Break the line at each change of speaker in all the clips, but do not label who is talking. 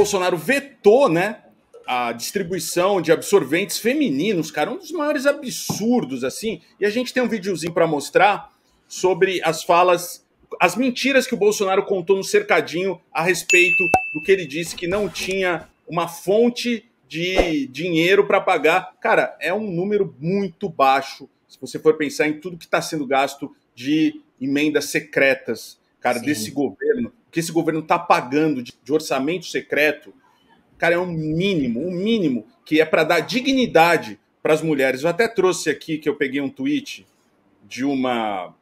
Bolsonaro vetou, né, a distribuição de absorventes femininos, cara, um dos maiores absurdos, assim. E a gente tem um videozinho para mostrar sobre as falas, as mentiras que o Bolsonaro contou no cercadinho a respeito do que ele disse que não tinha uma fonte de dinheiro para pagar. Cara, é um número muito baixo, se você for pensar em tudo que está sendo gasto de emendas secretas, cara, sim, desse governo, que esse governo está pagando de orçamento secreto, cara, é um mínimo que é para dar dignidade para as mulheres. Eu até trouxe aqui, que eu peguei um tweet de uma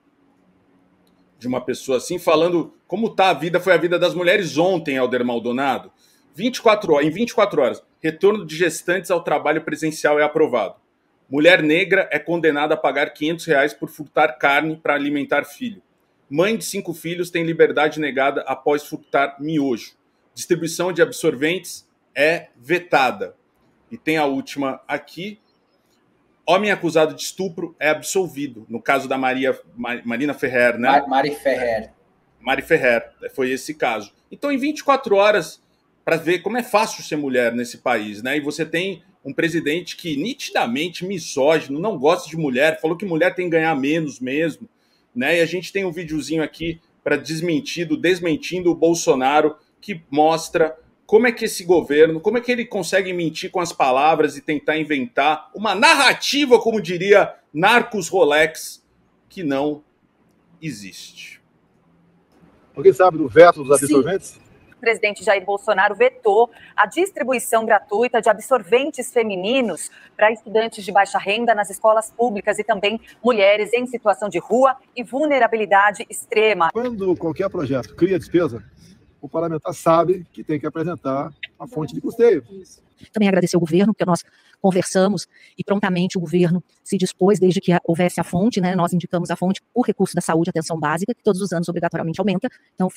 pessoa assim, falando como tá a vida, foi a vida das mulheres ontem, Helder Maldonado. 24 horas, em 24 horas, retorno de gestantes ao trabalho presencial é aprovado. Mulher negra é condenada a pagar R$500 por furtar carne para alimentar filho. Mãe de 5 filhos tem liberdade negada após furtar miojo. Distribuição de absorventes é vetada. E tem a última aqui. Homem acusado de estupro é absolvido. No caso da Marina Ferrer, né?
Mari Ferrer.
Mari Ferrer, foi esse caso. Então, em 24 horas, para ver como é fácil ser mulher nesse país, né? E você tem um presidente que nitidamente misógino, não gosta de mulher, falou que mulher tem que ganhar menos mesmo, né? E a gente tem um videozinho aqui para desmentindo o Bolsonaro, que mostra como é que esse governo, como é que ele consegue mentir com as palavras e tentar inventar uma narrativa, como diria Narcos Rolex, que não existe.
Alguém sabe do veto dos absorventes?
Sim. O presidente Jair Bolsonaro vetou a distribuição gratuita de absorventes femininos para estudantes de baixa renda nas escolas públicas e também mulheres em situação de rua e vulnerabilidade extrema.
Quando qualquer projeto cria despesa, o parlamentar sabe que tem que apresentar a fonte de custeio.
Também agradecer ao governo, porque nós conversamos e prontamente o governo se dispôs, desde que houvesse a fonte, né? Nós indicamos a fonte, o recurso da saúde e atenção básica, que todos os anos obrigatoriamente aumenta, então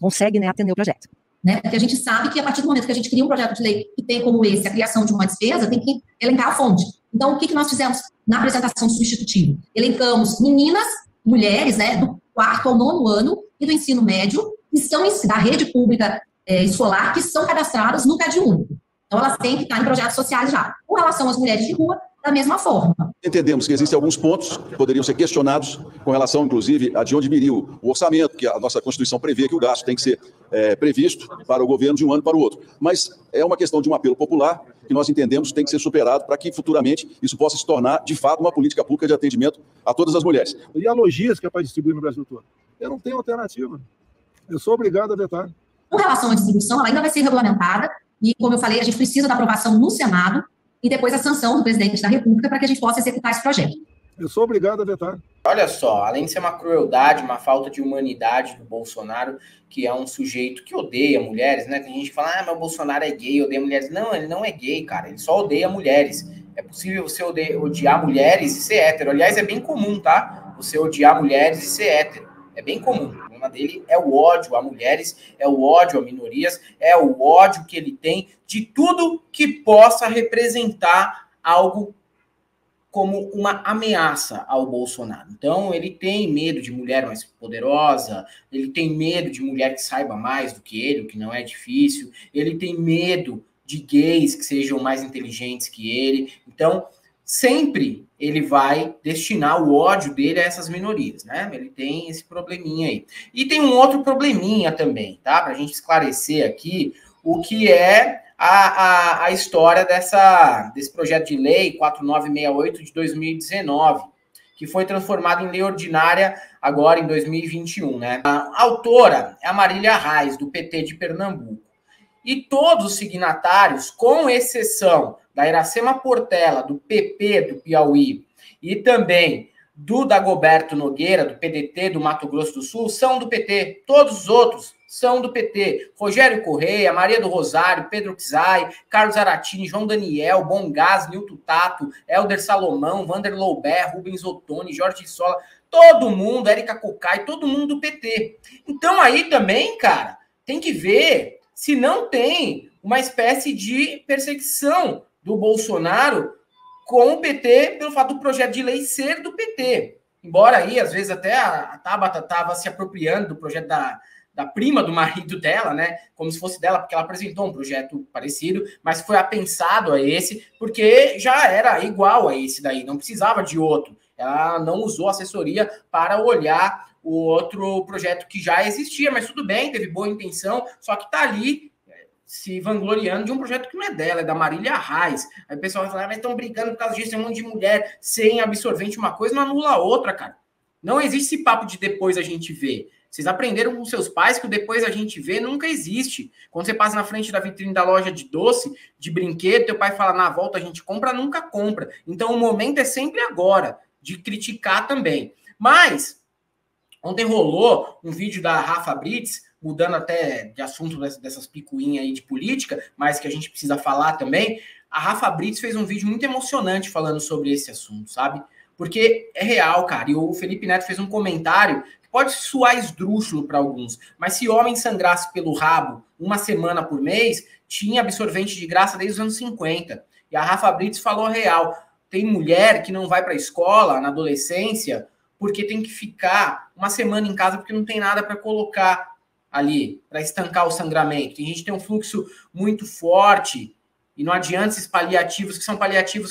consegue, né, atender o projeto.
Né? Porque a gente sabe que a partir do momento que a gente cria um projeto de lei que tem como esse a criação de uma despesa, tem que elencar a fonte. Então, o que nós fizemos na apresentação do substitutivo? Elencamos meninas, mulheres, né, do 4º ao 9º ano e do ensino médio, que são da rede pública escolar, que são cadastradas no CAD único. Então, elas têm que estar em projetos sociais já. Com relação às mulheres de rua, da mesma forma.
Entendemos que existem alguns pontos que poderiam ser questionados com relação, inclusive, a de onde viria o orçamento, que a nossa Constituição prevê que o gasto tem que ser previsto para o governo de um ano para o outro. Mas é uma questão de um apelo popular que nós entendemos tem que ser superado para que futuramente isso possa se tornar, de fato, uma política pública de atendimento a todas as mulheres.
E a logística para distribuir no Brasil todo? Eu não tenho alternativa. Eu sou obrigado a vetar.
Com relação à distribuição, ela ainda vai ser regulamentada e, como eu falei, a gente precisa da aprovação no Senado e depois a sanção do presidente da República para que a gente possa executar esse projeto.
Eu sou obrigado a vetar.
Olha só, além de ser uma crueldade, uma falta de humanidade do Bolsonaro, que é um sujeito que odeia mulheres, né? Tem gente que fala, mas o Bolsonaro é gay, odeia mulheres. Não, ele não é gay, cara, ele só odeia mulheres. É possível você odiar mulheres e ser hétero. Aliás, é bem comum, tá? Você odiar mulheres e ser hétero. É bem comum. O problema dele é o ódio a mulheres, é o ódio a minorias, é o ódio que ele tem de tudo que possa representar algo como uma ameaça ao Bolsonaro. Então, ele tem medo de mulher mais poderosa, ele tem medo de mulher que saiba mais do que ele, o que não é difícil, ele tem medo de gays que sejam mais inteligentes que ele. Então, sempre ele vai destinar o ódio dele a essas minorias, né? Ele tem esse probleminha aí. E tem um outro probleminha também, tá? Pra gente esclarecer aqui o que é a história desse projeto de lei 4968 de 2019, que foi transformado em lei ordinária agora em 2021, né? A autora é a Marília Reis, do PT de Pernambuco. E todos os signatários, com exceção da Iracema Portela, do PP do Piauí, e também do Dagoberto Nogueira, do PDT do Mato Grosso do Sul, são do PT. Todos os outros são do PT. Rogério Correia, Maria do Rosário, Pedro Czai, Carlos Aratini, João Daniel, Bongás, Nilton Tato, Helder Salomão, Vander Loubert, Rubens Ottoni, Jorge Sola, todo mundo, Érica Cocai, todo mundo do PT. Então aí também, cara, tem que ver se não tem uma espécie de perseguição do Bolsonaro com o PT pelo fato do projeto de lei ser do PT. Embora aí, às vezes, até a Tabata estava se apropriando do projeto da prima do marido dela, né? Como se fosse dela, porque ela apresentou um projeto parecido, mas foi apensado a esse, porque já era igual a esse daí, não precisava de outro. Ela não usou assessoria para olhar o outro projeto que já existia, mas tudo bem, teve boa intenção, só que tá ali se vangloriando de um projeto que não é dela, é da Marília Reis. Aí o pessoal vai falar, mas estão brigando por causa disso, tem um monte de mulher sem absorvente, uma coisa não anula a outra, cara. Não existe esse papo de depois a gente vê. Vocês aprenderam com seus pais que o depois a gente vê nunca existe. Quando você passa na frente da vitrine da loja de doce, de brinquedo, teu pai fala, na volta a gente compra, nunca compra. Então o momento é sempre agora, de criticar também. Mas, ontem rolou um vídeo da Rafa Brits, mudando até de assunto dessas picuinhas aí de política, mas que a gente precisa falar também. A Rafa Brits fez um vídeo muito emocionante falando sobre esse assunto, sabe? Porque é real, cara. E o Felipe Neto fez um comentário que pode soar esdrúxulo para alguns, mas se homem sangrasse pelo rabo uma semana por mês, tinha absorvente de graça desde os anos 50. E a Rafa Brits falou real. Tem mulher que não vai para a escola na adolescência porque tem que ficar uma semana em casa porque não tem nada para colocar ali, para estancar o sangramento. Tem gente que tem um fluxo muito forte e não adianta esses paliativos,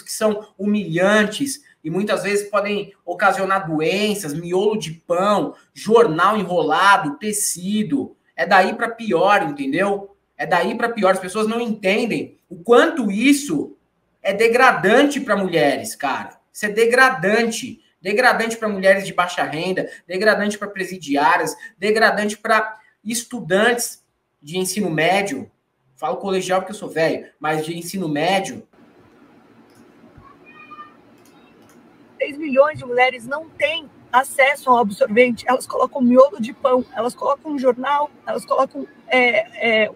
que são humilhantes e muitas vezes podem ocasionar doenças, miolo de pão, jornal enrolado, tecido. É daí para pior, entendeu? É daí para pior. As pessoas não entendem o quanto isso é degradante para mulheres, cara. Isso é degradante. Degradante para mulheres de baixa renda, degradante para presidiárias, degradante para estudantes de ensino médio. Falo colegial porque eu sou velho, mas de ensino médio.
6 milhões de mulheres não têm acesso ao absorvente. Elas colocam miolo de pão, elas colocam um jornal, elas colocam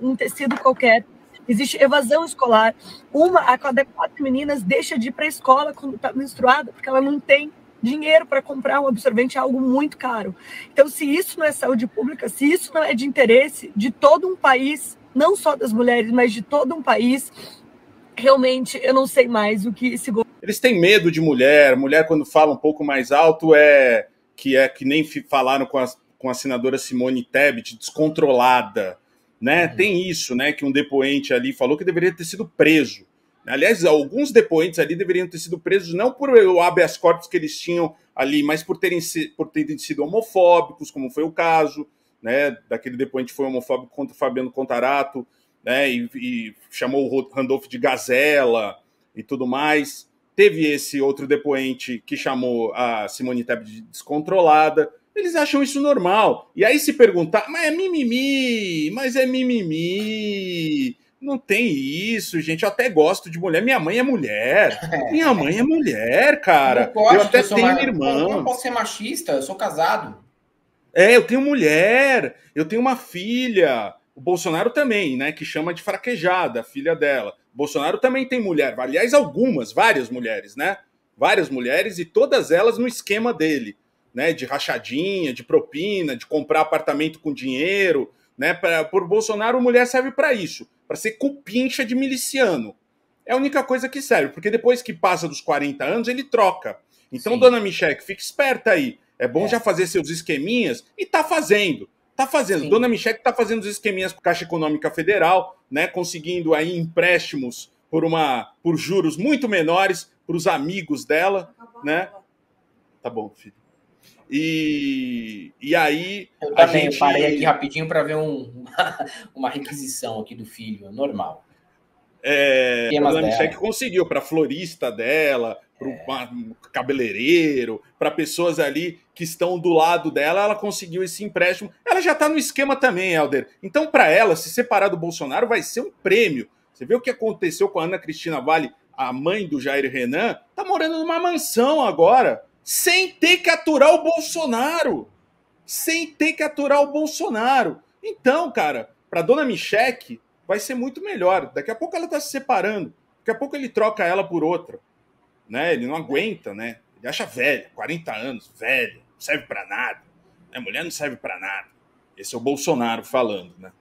um tecido qualquer. Existe evasão escolar. Uma a cada 4 meninas deixa de ir para a escola quando está menstruada, porque ela não tem dinheiro para comprar um absorvente, é algo muito caro. Então, se isso não é saúde pública, se isso não é de interesse de todo um país, não só das mulheres, mas de todo um país, realmente eu não sei mais o que esse governo...
Eles têm medo de mulher quando fala um pouco mais alto que nem falaram com a senadora Simone Tebet, descontrolada, né? Tem isso, né, que um depoente ali falou que deveria ter sido preso. Aliás, alguns depoentes ali deveriam ter sido presos não por o habeas corpus que eles tinham ali, mas por terem sido homofóbicos, como foi o caso, né, daquele depoente que foi homofóbico contra o Fabiano Contarato, né, e chamou o Randolph de gazela e tudo mais. Teve esse outro depoente que chamou a Simone Tebet de descontrolada. Eles acham isso normal. E aí se perguntar, mas é mimimi, Não tem isso, gente. Eu até gosto de mulher. Minha mãe é mulher. Minha mãe é mulher, cara. Eu até tenho irmã.
Eu não posso ser machista, eu sou casado.
Eu tenho mulher. Eu tenho uma filha. O Bolsonaro também, né? Que chama de fraquejada, a filha dela. O Bolsonaro também tem mulher. Aliás, várias mulheres, né? Várias mulheres e todas elas no esquema dele, né? De rachadinha, de propina, de comprar apartamento com dinheiro, né? Por Bolsonaro, mulher serve para isso. Para ser cupincha de miliciano. É a única coisa que serve, porque depois que passa dos 40 anos, ele troca. Então, sim, Dona Michelle, fique esperta aí. É bom já fazer seus esqueminhas, e tá fazendo. Tá fazendo. Sim. Dona Michelle tá fazendo os esqueminhas com a Caixa Econômica Federal, né, conseguindo aí empréstimos por juros muito menores para os amigos dela, né? Tá bom, filho. E aí...
Eu também parei aqui rapidinho para ver uma requisição aqui do filho, normal.
A Dona Michelle que conseguiu para a florista dela, para o cabeleireiro, para pessoas ali que estão do lado dela, ela conseguiu esse empréstimo. Ela já está no esquema também, Helder. Então, para ela, se separar do Bolsonaro vai ser um prêmio. Você vê o que aconteceu com a Ana Cristina Vale, a mãe do Jair Renan, tá morando numa mansão agora, sem ter que aturar o Bolsonaro. Então, cara, para Dona Michelle vai ser muito melhor. Daqui a pouco ela tá se separando. Daqui a pouco ele troca ela por outra. Né? Ele não aguenta, né? Ele acha velho, 40 anos, velho, não serve para nada. A mulher não serve para nada. Esse é o Bolsonaro falando, né?